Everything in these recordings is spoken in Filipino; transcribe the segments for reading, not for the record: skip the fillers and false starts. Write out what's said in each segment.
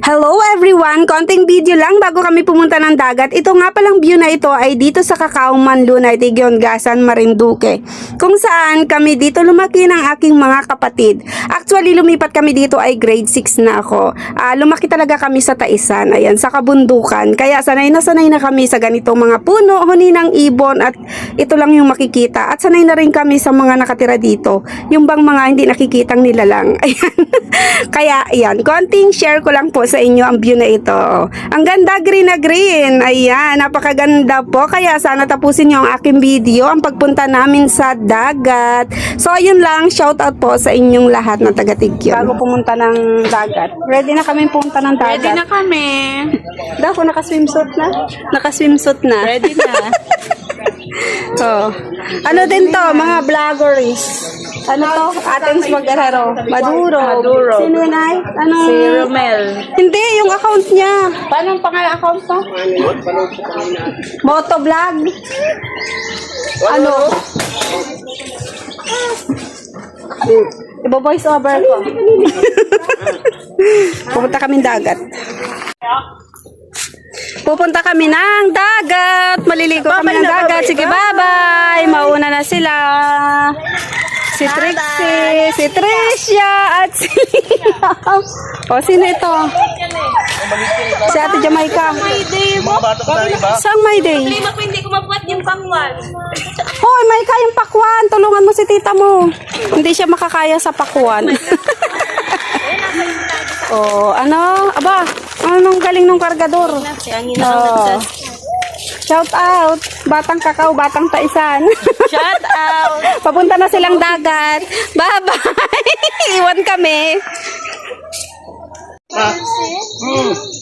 Hello everyone! Konting video lang bago kami pumunta ng dagat. Ito nga palang view na ito ay dito sa Kakaoman, Lunay, Tigiongasan, Marinduque. Kung saan kami dito lumaki ng aking mga kapatid. Actually, lumipat kami dito ay grade 6 na ako. Lumaki talaga kami sa Taisan, ayan, sa kabundukan. Kaya sanay na kami sa ganitong mga puno, huni ng ibon at ito lang yung makikita. At sanay na rin kami sa mga nakatira dito. Yung bang mga hindi nakikitang nilalang. Ayan. Kaya, ayan, konting share ko lang po sa inyo ang view na ito. Ang ganda, green na green. Ayan, napakaganda po. Kaya sana tapusin nyo ang aking video, ang pagpunta namin sa dagat. So, ayun lang, shout out po sa inyong lahat na taga-Tigyon. Bago pumunta ng dagat. Ready na kami pumunta ng dagat. Ready na kami. Daw, naka-swimsuit na? Naka-swimsuit na. Ready na. Oh. Ano din to, mga vloggers. Ano to? Ating mag-araro. Maduro. Sino yun ay? Ano? Si Romel. Hindi, yung account niya. Paano ang pangalan account to? Motovlog. Ano? Ibo-voice over ko. Pupunta kami dagat. Pupunta kami ng dagat. Maliligo kami ng dagat. Sige, bye-bye. Mauna na sila. Si Trixie, si Tricia, at si Liam. O, sino ito? Si Ate Jamaica. Saan may day? Hindi ko mabuhat yung pangwan. Hoy, may kayang pakwan. Tulungan mo si tita mo. Hindi siya makakaya sa pakwan. Oh, ano? Aba, anong galing ng kargador? Oh. Shout out. Batang Kakao, Batang Taisan. Shout out. Papunta na silang dagat. Bye-bye. Iwan kami.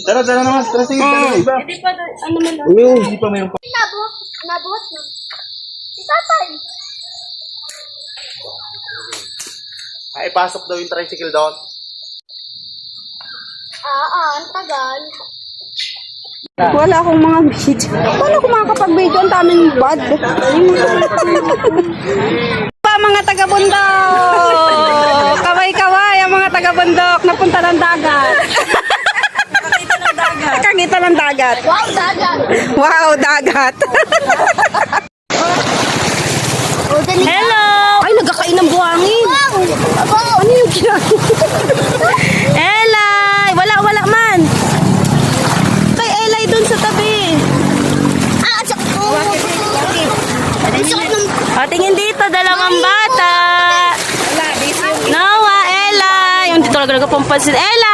Tara naman. Tara, sige. Tara, iba. Hindi pa, ano man lang. Hindi pa mayroon pa. Nabuhat na. Si Tatay. Ay, pasok daw yung tricycle doon. Ang tagal. Wala akong mga video. Paano ako makakapag-video? Ang daming bad. Pa mga taga-bundok. Kaway-kaway ang mga taga-bundok. Napunta ng dagat. Kakita ng dagat. Wow, dagat. Wow, dagat. Hello. Ay, nagkakain ng buhangin. Ano yung ginagawa? Elay! Wala man. Kay Elay dun sa tabi. O, tingin dito, dalawang bata. Noah, Ella. Yung dito talaga pampansin. Ella!